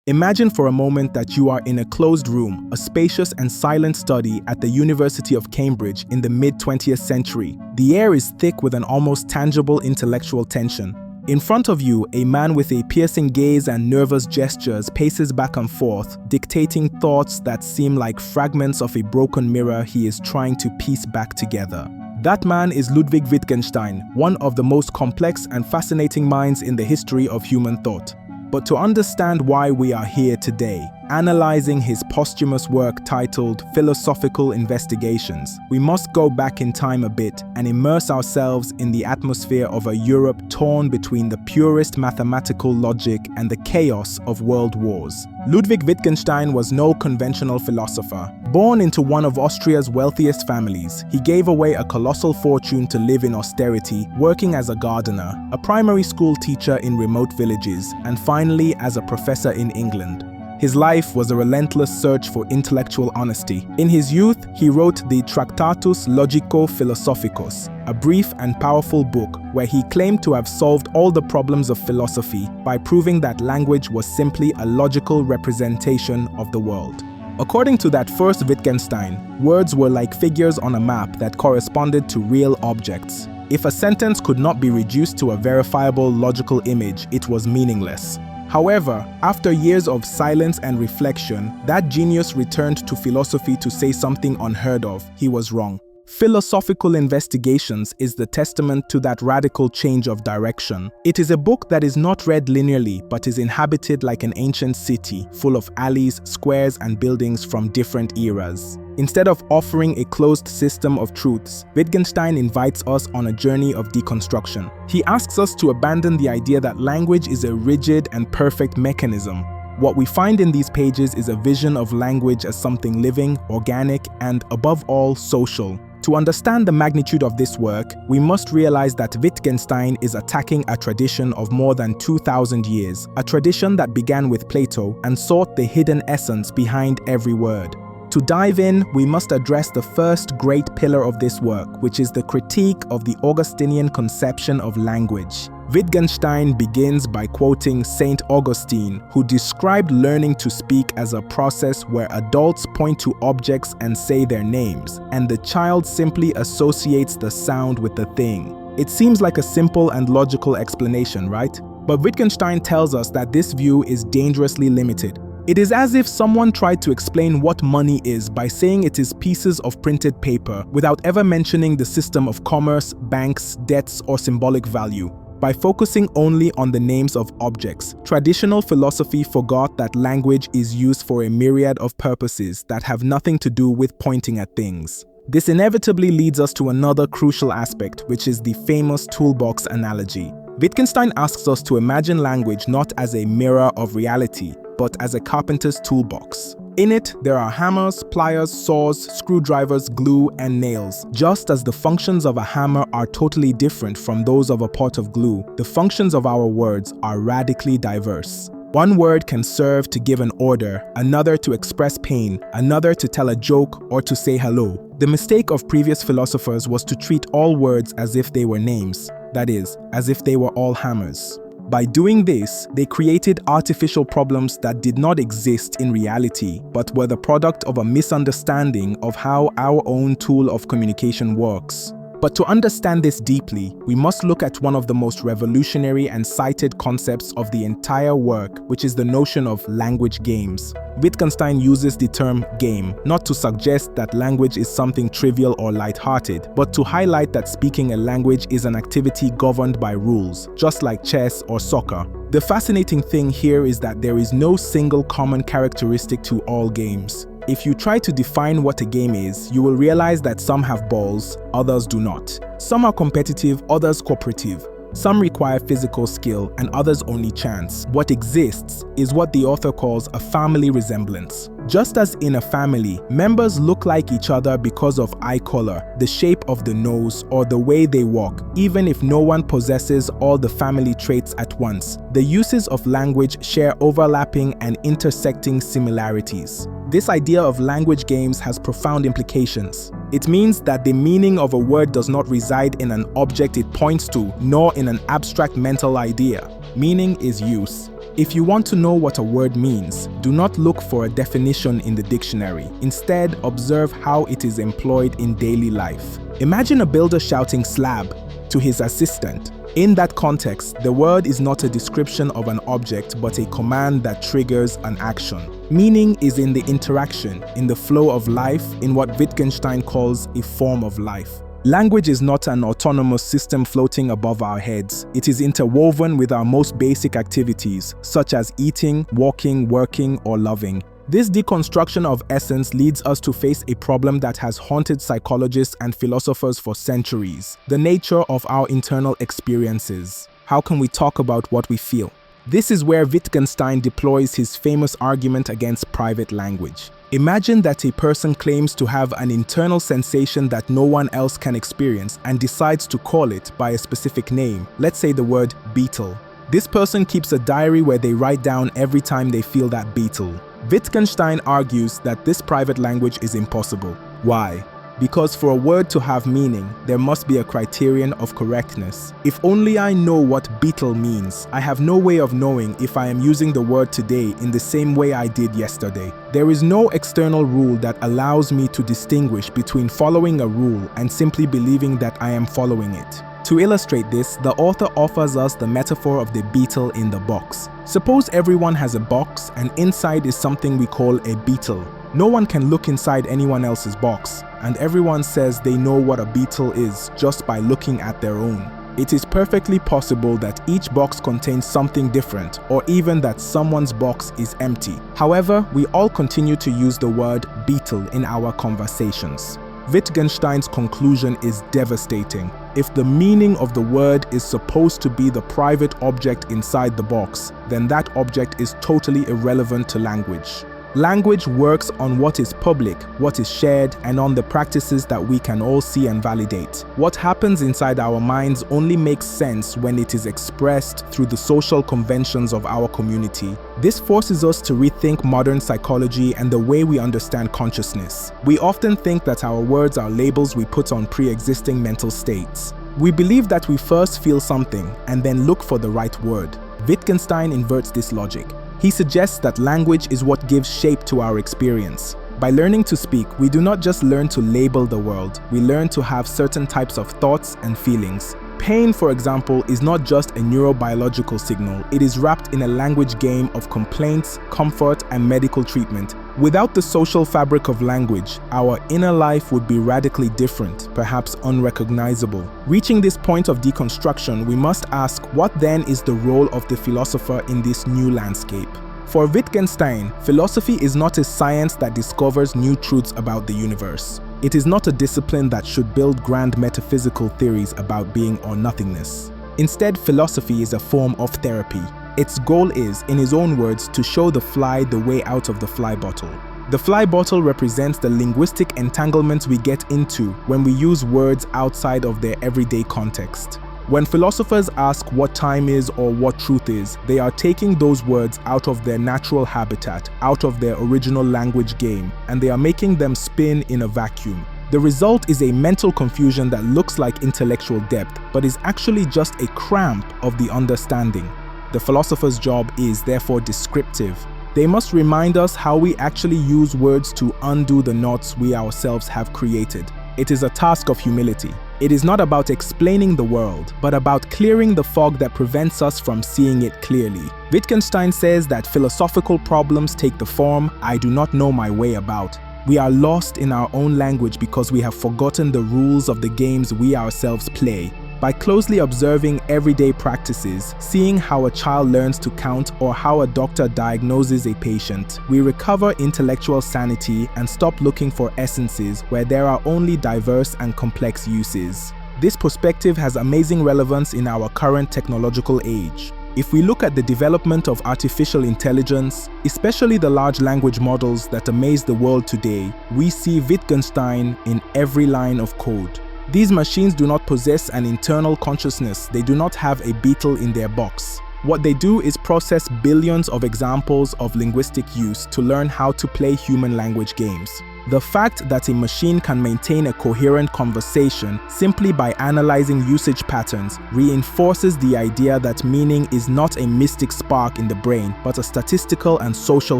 Imagine for a moment that you are in a closed room, a spacious and silent study at the University of Cambridge in the mid-20th century. The air is thick with an almost tangible intellectual tension. In front of you, a man with a piercing gaze and nervous gestures paces back and forth, dictating thoughts that seem like fragments of a broken mirror he is trying to piece back together. That man is Ludwig Wittgenstein, one of the most complex and fascinating minds in the history of human thought. But to understand why we are here today, analyzing his posthumous work titled Philosophical Investigations, we must go back in time a bit and immerse ourselves in the atmosphere of a Europe torn between the purest mathematical logic and the chaos of world wars. Ludwig Wittgenstein was no conventional philosopher. Born into one of Austria's wealthiest families, he gave away a colossal fortune to live in austerity, working as a gardener, a primary school teacher in remote villages, and finally as a professor in England. His life was a relentless search for intellectual honesty. In his youth, he wrote the Tractatus Logico-Philosophicus, a brief and powerful book where he claimed to have solved all the problems of philosophy by proving that language was simply a logical representation of the world. According to that first Wittgenstein, words were like figures on a map that corresponded to real objects. If a sentence could not be reduced to a verifiable logical image, it was meaningless. However, after years of silence and reflection, that genius returned to philosophy to say something unheard of. He was wrong. Philosophical Investigations is the testament to that radical change of direction. It is a book that is not read linearly but is inhabited like an ancient city, full of alleys, squares, and buildings from different eras. Instead of offering a closed system of truths, Wittgenstein invites us on a journey of deconstruction. He asks us to abandon the idea that language is a rigid and perfect mechanism. What we find in these pages is a vision of language as something living, organic, and above all, social. To understand the magnitude of this work, we must realize that Wittgenstein is attacking a tradition of more than 2,000 years, a tradition that began with Plato and sought the hidden essence behind every word. To dive in, we must address the first great pillar of this work, which is the critique of the Augustinian conception of language. Wittgenstein begins by quoting Saint Augustine, who described learning to speak as a process where adults point to objects and say their names, and the child simply associates the sound with the thing. It seems like a simple and logical explanation, right? But Wittgenstein tells us that this view is dangerously limited. It is as if someone tried to explain what money is by saying it is pieces of printed paper without ever mentioning the system of commerce, banks, debts, or symbolic value. By focusing only on the names of objects, traditional philosophy forgot that language is used for a myriad of purposes that have nothing to do with pointing at things. This inevitably leads us to another crucial aspect, which is the famous toolbox analogy. Wittgenstein asks us to imagine language not as a mirror of reality, but as a carpenter's toolbox. In it, there are hammers, pliers, saws, screwdrivers, glue, and nails. Just as the functions of a hammer are totally different from those of a pot of glue, the functions of our words are radically diverse. One word can serve to give an order, another to express pain, another to tell a joke or to say hello. The mistake of previous philosophers was to treat all words as if they were names, that is, as if they were all hammers. By doing this, they created artificial problems that did not exist in reality, but were the product of a misunderstanding of how our own tool of communication works. But to understand this deeply, we must look at one of the most revolutionary and cited concepts of the entire work, which is the notion of language games. Wittgenstein uses the term game not to suggest that language is something trivial or lighthearted, but to highlight that speaking a language is an activity governed by rules, just like chess or soccer. The fascinating thing here is that there is no single common characteristic to all games. If you try to define what a game is, you will realize that some have balls, others do not. Some are competitive, others cooperative. Some require physical skill and others only chance. What exists is what the author calls a family resemblance. Just as in a family, members look like each other because of eye color, the shape of the nose, or the way they walk, even if no one possesses all the family traits at once. The uses of language share overlapping and intersecting similarities. This idea of language games has profound implications. It means that the meaning of a word does not reside in an object it points to, nor in an abstract mental idea. Meaning is use. If you want to know what a word means, do not look for a definition in the dictionary. Instead, observe how it is employed in daily life. Imagine a builder shouting "slab" to his assistant. In that context, the word is not a description of an object but a command that triggers an action. Meaning is in the interaction, in the flow of life, in what Wittgenstein calls a form of life. Language is not an autonomous system floating above our heads. It is interwoven with our most basic activities, such as eating, walking, working, or loving. This deconstruction of essence leads us to face a problem that has haunted psychologists and philosophers for centuries: the nature of our internal experiences. How can we talk about what we feel? This is where Wittgenstein deploys his famous argument against private language. Imagine that a person claims to have an internal sensation that no one else can experience and decides to call it by a specific name, let's say the word beetle. This person keeps a diary where they write down every time they feel that beetle. Wittgenstein argues that this private language is impossible. Why? Because for a word to have meaning, there must be a criterion of correctness. If only I know what beetle means, I have no way of knowing if I am using the word today in the same way I did yesterday. There is no external rule that allows me to distinguish between following a rule and simply believing that I am following it. To illustrate this, the author offers us the metaphor of the beetle in the box. Suppose everyone has a box and inside is something we call a beetle. No one can look inside anyone else's box, and everyone says they know what a beetle is just by looking at their own. It is perfectly possible that each box contains something different, or even that someone's box is empty. However, we all continue to use the word beetle in our conversations. Wittgenstein's conclusion is devastating. If the meaning of the word is supposed to be the private object inside the box, then that object is totally irrelevant to language. Language works on what is public, what is shared, and on the practices that we can all see and validate. What happens inside our minds only makes sense when it is expressed through the social conventions of our community. This forces us to rethink modern psychology and the way we understand consciousness. We often think that our words are labels we put on pre-existing mental states. We believe that we first feel something and then look for the right word. Wittgenstein inverts this logic. He suggests that language is what gives shape to our experience. By learning to speak, we do not just learn to label the world, we learn to have certain types of thoughts and feelings. Pain, for example, is not just a neurobiological signal, it is wrapped in a language game of complaints, comfort, and medical treatment. Without the social fabric of language, our inner life would be radically different, perhaps unrecognizable. Reaching this point of deconstruction, we must ask, what then is the role of the philosopher in this new landscape? For Wittgenstein, philosophy is not a science that discovers new truths about the universe. It is not a discipline that should build grand metaphysical theories about being or nothingness. Instead, philosophy is a form of therapy. Its goal is, in his own words, to show the fly the way out of the fly bottle. The fly bottle represents the linguistic entanglements we get into when we use words outside of their everyday context. When philosophers ask what time is or what truth is, they are taking those words out of their natural habitat, out of their original language game, and they are making them spin in a vacuum. The result is a mental confusion that looks like intellectual depth, but is actually just a cramp of the understanding. The philosopher's job is therefore descriptive. They must remind us how we actually use words to undo the knots we ourselves have created. It is a task of humility. It is not about explaining the world, but about clearing the fog that prevents us from seeing it clearly. Wittgenstein says that philosophical problems take the form, "I do not know my way about." We are lost in our own language because we have forgotten the rules of the games we ourselves play. By closely observing everyday practices, seeing how a child learns to count or how a doctor diagnoses a patient, we recover intellectual sanity and stop looking for essences where there are only diverse and complex uses. This perspective has amazing relevance in our current technological age. If we look at the development of artificial intelligence, especially the large language models that amaze the world today, we see Wittgenstein in every line of code. These machines do not possess an internal consciousness, they do not have a beetle in their box. What they do is process billions of examples of linguistic use to learn how to play human language games. The fact that a machine can maintain a coherent conversation simply by analyzing usage patterns reinforces the idea that meaning is not a mystic spark in the brain, but a statistical and social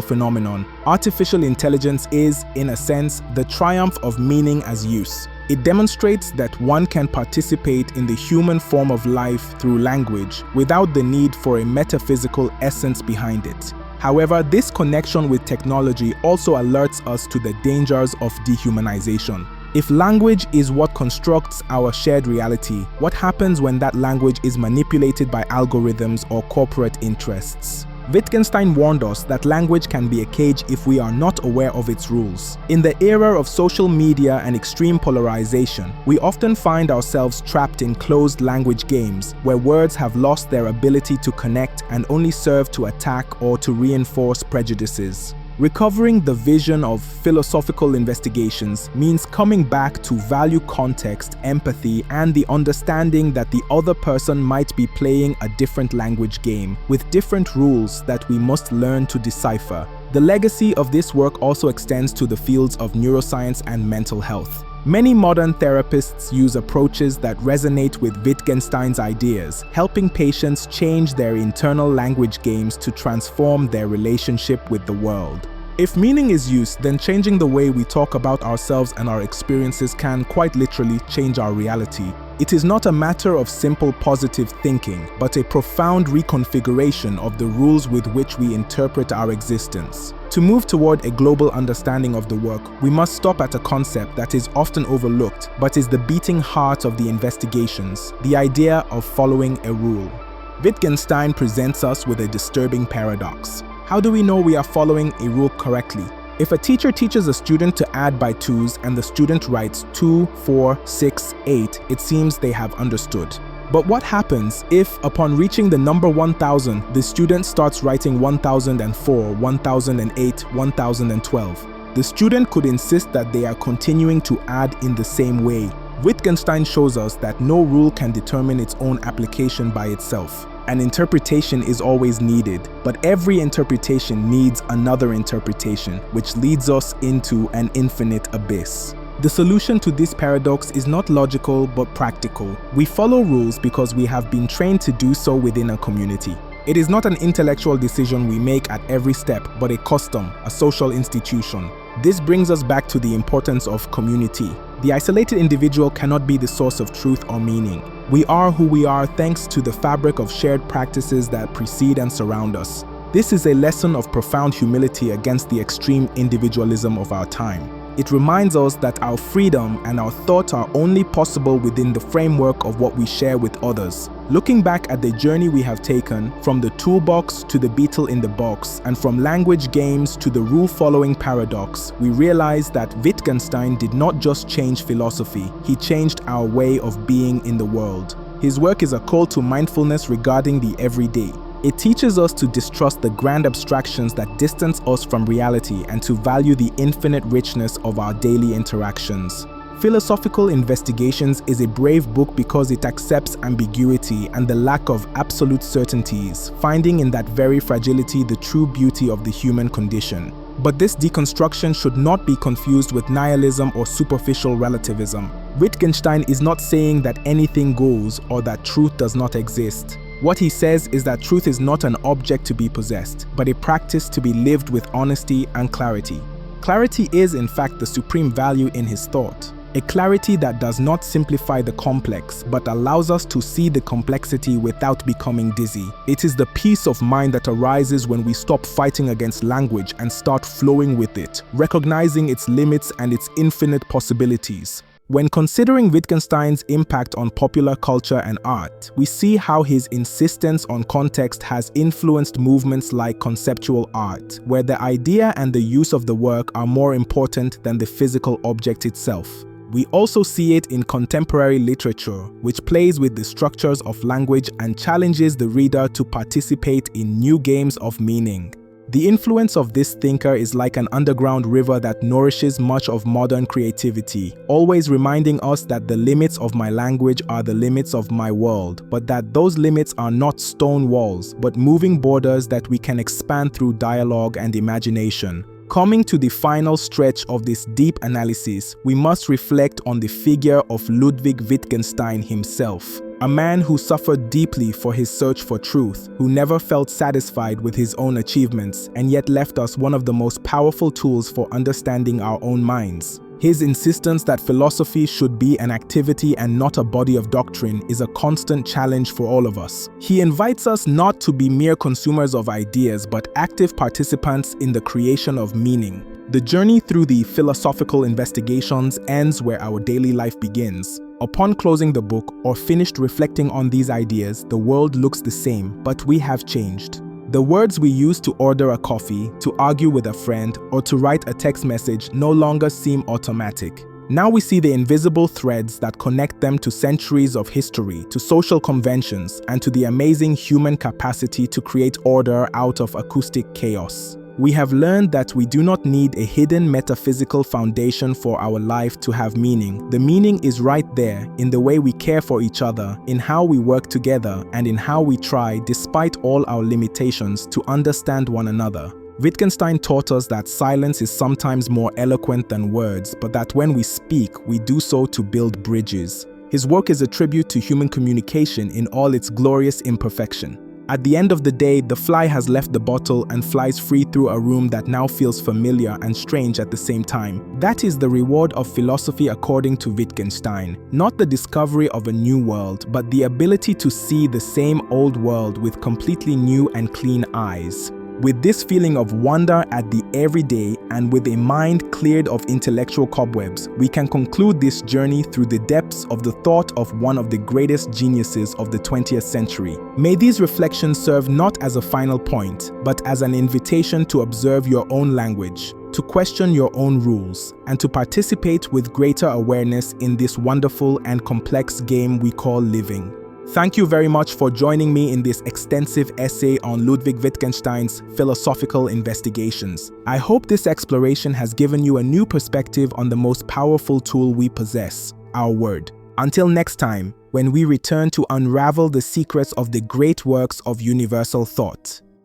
phenomenon. Artificial intelligence is, in a sense, the triumph of meaning as use. It demonstrates that one can participate in the human form of life through language without the need for a metaphysical essence behind it. However, this connection with technology also alerts us to the dangers of dehumanization. If language is what constructs our shared reality, what happens when that language is manipulated by algorithms or corporate interests? Wittgenstein warned us that language can be a cage if we are not aware of its rules. In the era of social media and extreme polarization, we often find ourselves trapped in closed language games where words have lost their ability to connect and only serve to attack or to reinforce prejudices. Recovering the vision of philosophical investigations means coming back to value context, empathy, and the understanding that the other person might be playing a different language game with different rules that we must learn to decipher. The legacy of this work also extends to the fields of neuroscience and mental health. Many modern therapists use approaches that resonate with Wittgenstein's ideas, helping patients change their internal language games to transform their relationship with the world. If meaning is used, then changing the way we talk about ourselves and our experiences can quite literally change our reality. It is not a matter of simple positive thinking, but a profound reconfiguration of the rules with which we interpret our existence. To move toward a global understanding of the work, we must stop at a concept that is often overlooked, but is the beating heart of the investigations: the idea of following a rule. Wittgenstein presents us with a disturbing paradox. How do we know we are following a rule correctly? If a teacher teaches a student to add by twos and the student writes 2, 4, 6, 8, it seems they have understood. But what happens if, upon reaching the number 1000, the student starts writing 1004, 1008, 1012? The student could insist that they are continuing to add in the same way. Wittgenstein shows us that no rule can determine its own application by itself. An interpretation is always needed, but every interpretation needs another interpretation, which leads us into an infinite abyss. The solution to this paradox is not logical but practical. We follow rules because we have been trained to do so within a community. It is not an intellectual decision we make at every step, but a custom, a social institution. This brings us back to the importance of community. The isolated individual cannot be the source of truth or meaning. We are who we are thanks to the fabric of shared practices that precede and surround us. This is a lesson of profound humility against the extreme individualism of our time. It reminds us that our freedom and our thoughts are only possible within the framework of what we share with others. Looking back at the journey we have taken, from the toolbox to the beetle in the box, and from language games to the rule-following paradox, we realize that Wittgenstein did not just change philosophy, he changed our way of being in the world. His work is a call to mindfulness regarding the everyday. It teaches us to distrust the grand abstractions that distance us from reality and to value the infinite richness of our daily interactions. Philosophical Investigations is a brave book because it accepts ambiguity and the lack of absolute certainties, finding in that very fragility the true beauty of the human condition. But this deconstruction should not be confused with nihilism or superficial relativism. Wittgenstein is not saying that anything goes or that truth does not exist. What he says is that truth is not an object to be possessed, but a practice to be lived with honesty and clarity. Clarity is, in fact, the supreme value in his thought. A clarity that does not simplify the complex, but allows us to see the complexity without becoming dizzy. It is the peace of mind that arises when we stop fighting against language and start flowing with it, recognizing its limits and its infinite possibilities. When considering Wittgenstein's impact on popular culture and art, we see how his insistence on context has influenced movements like conceptual art, where the idea and the use of the work are more important than the physical object itself. We also see it in contemporary literature, which plays with the structures of language and challenges the reader to participate in new games of meaning. The influence of this thinker is like an underground river that nourishes much of modern creativity, always reminding us that the limits of my language are the limits of my world, but that those limits are not stone walls, but moving borders that we can expand through dialogue and imagination. Coming to the final stretch of this deep analysis, we must reflect on the figure of Ludwig Wittgenstein himself, a man who suffered deeply for his search for truth, who never felt satisfied with his own achievements, and yet left us one of the most powerful tools for understanding our own minds. His insistence that philosophy should be an activity and not a body of doctrine is a constant challenge for all of us. He invites us not to be mere consumers of ideas, but active participants in the creation of meaning. The journey through the philosophical investigations ends where our daily life begins. Upon closing the book or finished reflecting on these ideas, the world looks the same, but we have changed. The words we use to order a coffee, to argue with a friend, or to write a text message no longer seem automatic. Now we see the invisible threads that connect them to centuries of history, to social conventions, and to the amazing human capacity to create order out of acoustic chaos. We have learned that we do not need a hidden metaphysical foundation for our life to have meaning. The meaning is right there in the way we care for each other, in how we work together, and in how we try, despite all our limitations, to understand one another. Wittgenstein taught us that silence is sometimes more eloquent than words, but that when we speak, we do so to build bridges. His work is a tribute to human communication in all its glorious imperfection. At the end of the day, the fly has left the bottle and flies free through a room that now feels familiar and strange at the same time. That is the reward of philosophy according to Wittgenstein. Not the discovery of a new world, but the ability to see the same old world with completely new and clean eyes. With this feeling of wonder at the everyday and with a mind cleared of intellectual cobwebs, we can conclude this journey through the depths of the thought of one of the greatest geniuses of the 20th century. May these reflections serve not as a final point, but as an invitation to observe your own language, to question your own rules, and to participate with greater awareness in this wonderful and complex game we call living. Thank you very much for joining me in this extensive essay on Ludwig Wittgenstein's philosophical investigations. I hope this exploration has given you a new perspective on the most powerful tool we possess, our word. Until next time, when we return to unravel the secrets of the great works of universal thought.